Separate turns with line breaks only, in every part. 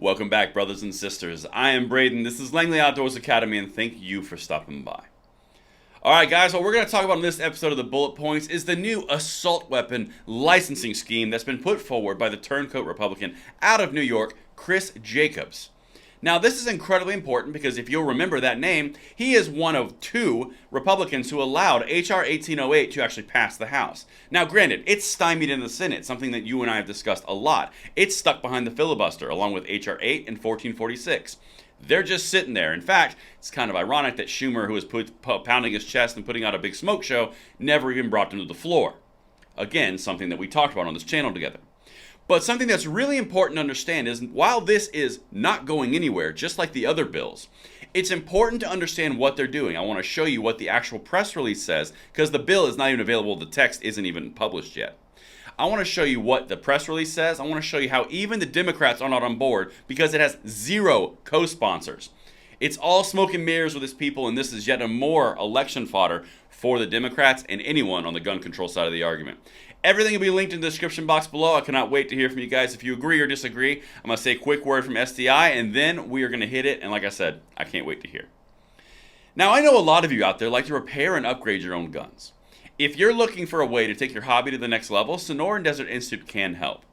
Welcome back, brothers and sisters. I am Braden. This is Langley Outdoors Academy, and thank you for stopping by. Alright guys, what we're going to talk about in this episode of the Bullet Points is the new assault weapon licensing scheme that's been put forward by the turncoat Republican out of New York, Chris Jacobs. Now this is incredibly important because if you'll remember that name, he is one of two Republicans who allowed H.R. 1808 to actually pass the House. Now granted, it's stymied in the Senate, something that you and I have discussed a lot. It's stuck behind the filibuster along with H.R. 8 and 1446. They're just sitting there. In fact, it's kind of ironic that Schumer, who was pounding his chest and putting out a big smoke show, never even brought them to the floor. Again, something that we talked about on this channel together. But something that's really important to understand is while this is not going anywhere, just like the other bills, it's important to understand what they're doing. I want to show you what the actual press release says because the bill is not even available. The text isn't even published yet. I want to show you what the press release says. I want to show you how even the Democrats are not on board because it has zero co-sponsors. It's all smoke and mirrors with its people, and this is yet a more election fodder for the Democrats and anyone on the gun control side of the argument. Everything will be linked in the description box below. I cannot wait to hear from you guys if you agree or disagree. I'm going to say a quick word from SDI, and then we are going to hit it, and like I said, I can't wait to hear. Now, I know a lot of you out there like to repair and upgrade your own guns. If you're looking for a way to take your hobby to the next level, Sonora and Desert Institute can help.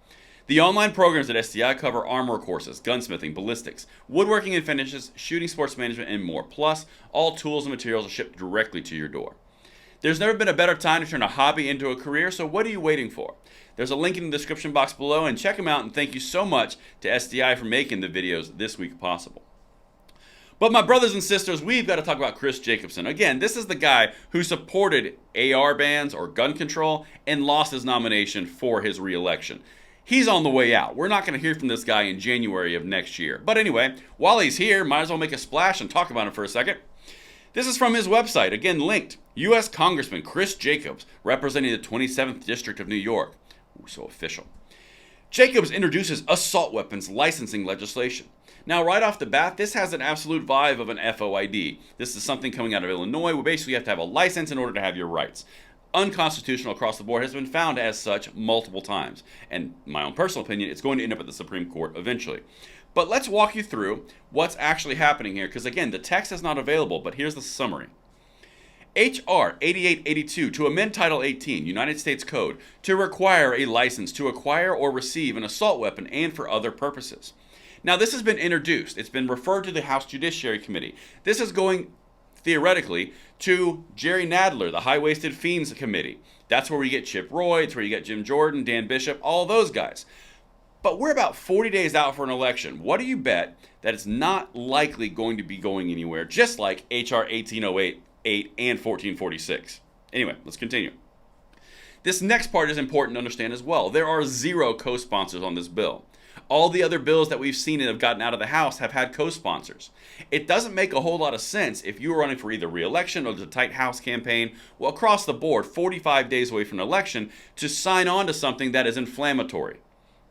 The online programs at SDI cover armor courses, gunsmithing, ballistics, woodworking and finishes, shooting sports management, and more. Plus, all tools and materials are shipped directly to your door. There's never been a better time to turn a hobby into a career, so what are you waiting for? There's a link in the description box below, and check them out, and thank you so much to SDI for making the videos this week possible. But my brothers and sisters, we've got to talk about Chris Jacobson. Again, this is the guy who supported AR bans or gun control and lost his nomination for his re-election. He's on the way out. We're not going to hear from this guy in January of next year. But anyway, while he's here, might as well make a splash and talk about him for a second. This is from his website, again linked. U.S. Congressman Chris Jacobs, representing the 27th District of New York. Ooh, so official. Jacobs introduces assault weapons licensing legislation. Now, right off the bat, this has an absolute vibe of an FOID. This is something coming out of Illinois where basically you have to have a license in order to have your rights. Unconstitutional across the board, has been found as such multiple times. And my own personal opinion, it's going to end up at the Supreme Court eventually. But let's walk you through what's actually happening here, because again, the text is not available, but here's the summary. H.R. 8882 to amend Title 18, United States Code, to require a license to acquire or receive an assault weapon and for other purposes. Now, this has been introduced. It's been referred to the House Judiciary Committee. This is going, theoretically, to Jerry Nadler, the High-Waisted Fiends Committee. That's where we get Chip Roy, it's where you get Jim Jordan, Dan Bishop, all those guys. But we're about 40 days out for an election. What do you bet that it's not likely going to be going anywhere, just like H.R. 1808 and 1446? Anyway, let's continue. This next part is important to understand as well. There are zero co-sponsors on this bill. All the other bills that we've seen and have gotten out of the House have had co-sponsors. It doesn't make a whole lot of sense if you were running for either re-election or the tight House campaign, well, across the board, 45 days away from an election, to sign on to something that is inflammatory.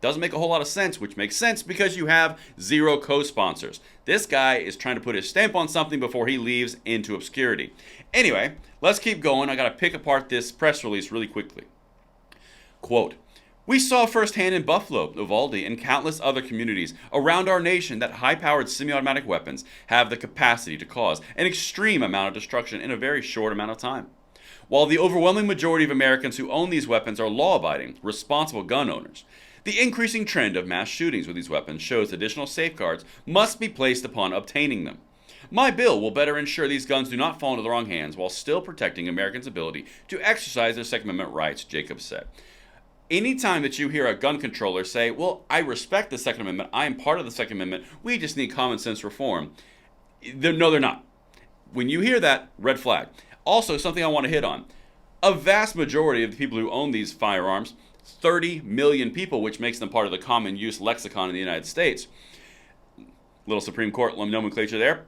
Doesn't make a whole lot of sense, which makes sense because you have zero co-sponsors. This guy is trying to put his stamp on something before he leaves into obscurity. Anyway, let's keep going. I got to pick apart this press release really quickly. Quote, "We saw firsthand in Buffalo, Uvalde, and countless other communities around our nation that high-powered semi-automatic weapons have the capacity to cause an extreme amount of destruction in a very short amount of time. While the overwhelming majority of Americans who own these weapons are law-abiding, responsible gun owners, the increasing trend of mass shootings with these weapons shows additional safeguards must be placed upon obtaining them. My bill will better ensure these guns do not fall into the wrong hands while still protecting Americans' ability to exercise their Second Amendment rights," Jacobs said. Anytime that you hear a gun controller say, well, I respect the Second Amendment, I am part of the Second Amendment, we just need common sense reform. No, they're not. When you hear that, red flag. Also, something I want to hit on. A vast majority of the people who own these firearms, 30 million people, which makes them part of the common use lexicon in the United States. Little Supreme Court nomenclature there.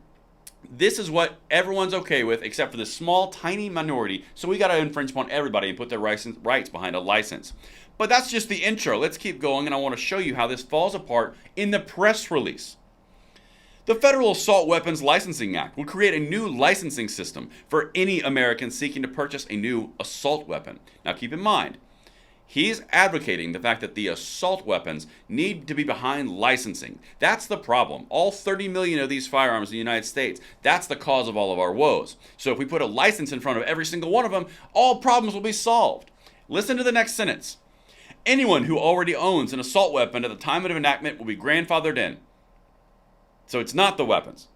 This is what everyone's okay with except for this small, tiny minority, so we got to infringe upon everybody and put their rights behind a license. But that's just the intro. Let's keep going, and I want to show you how this falls apart in the press release. The Federal Assault Weapons Licensing Act would create a new licensing system for any American seeking to purchase a new assault weapon. Now keep in mind, He's advocating the fact that the assault weapons need to be behind licensing. That's the problem. All 30 million of these firearms in the United States, that's the cause of all of our woes. So if we put a license in front of every single one of them, all problems will be solved. Listen to the next sentence. Anyone who already owns an assault weapon at the time of enactment will be grandfathered in. So it's not the weapons.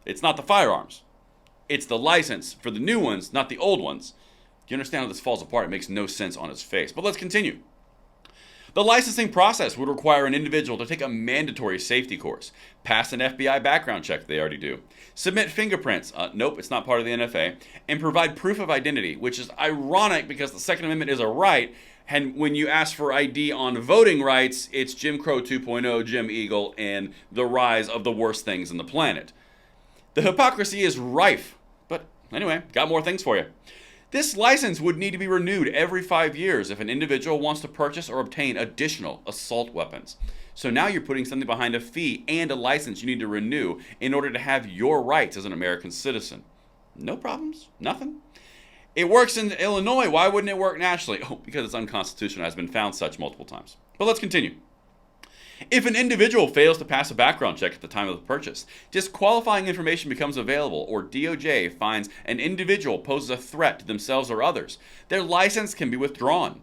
It's not the firearms. It's the license for the new ones, not the old ones. Do you understand how this falls apart? It makes no sense on its face. But let's continue. The licensing process would require an individual to take a mandatory safety course, pass an FBI background check, they already do, submit fingerprints, nope, it's not part of the NFA, and provide proof of identity, which is ironic because the Second Amendment is a right, and when you ask for ID on voting rights, it's Jim Crow 2.0, Jim Eagle, and the rise of the worst things on the planet. The hypocrisy is rife, but anyway, got more things for you. This license would need to be renewed every 5 years if an individual wants to purchase or obtain additional assault weapons. So now you're putting something behind a fee and a license you need to renew in order to have your rights as an American citizen. No problems, nothing. It works in Illinois, why wouldn't it work nationally? Oh, because it's unconstitutional, has been found such multiple times. But let's continue. If an individual fails to pass a background check at the time of the purchase, disqualifying information becomes available, or DOJ finds an individual poses a threat to themselves or others, their license can be withdrawn.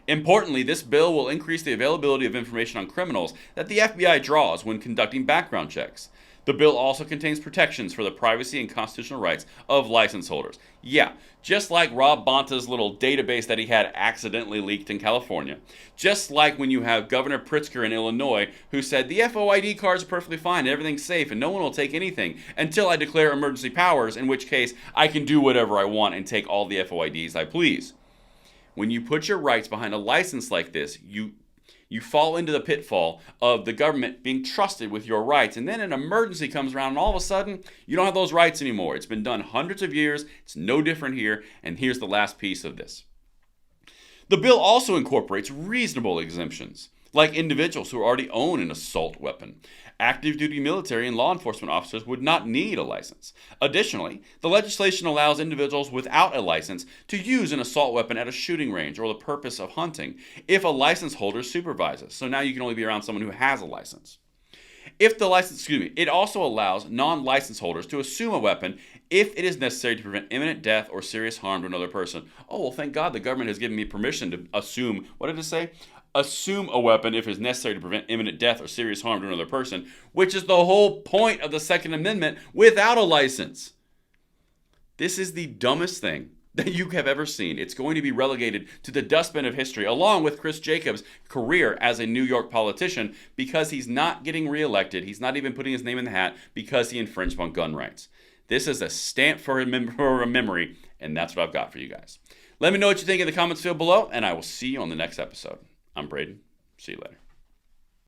Importantly, this bill will increase the availability of information on criminals that the FBI draws when conducting background checks. The bill also contains protections for the privacy and constitutional rights of license holders. Yeah, just like Rob Bonta's little database that he had accidentally leaked in California. Just like when you have Governor Pritzker in Illinois who said the FOID cards are perfectly fine and everything's safe and no one will take anything until I declare emergency powers, in which case I can do whatever I want and take all the FOIDs I please. When you put your rights behind a license like this, you fall into the pitfall of the government being trusted with your rights, and then an emergency comes around and all of a sudden you don't have those rights anymore. It's been done hundreds of years, it's no different here, and here's the last piece of this. The bill also incorporates reasonable exemptions, like individuals who already own an assault weapon. Active duty military and law enforcement officers would not need a license. Additionally, the legislation allows individuals without a license to use an assault weapon at a shooting range or the purpose of hunting if a license holder supervises. So now you can only be around someone who has a license. It also allows non-license holders to assume a weapon if it is necessary to prevent imminent death or serious harm to another person. Oh, well, thank God the government has given me permission to assume, what did it say? Assume a weapon if it is necessary to prevent imminent death or serious harm to another person, which is the whole point of the Second Amendment without a license. This is the dumbest thing that you have ever seen. It's going to be relegated to the dustbin of history, along with Chris Jacobs' career as a New York politician, because he's not getting reelected. He's not even putting his name in the hat because he infringed on gun rights. This is a stamp for a memory, and that's what I've got for you guys. Let me know what you think in the comments field below, and I will see you on the next episode. I'm Braden. See you later.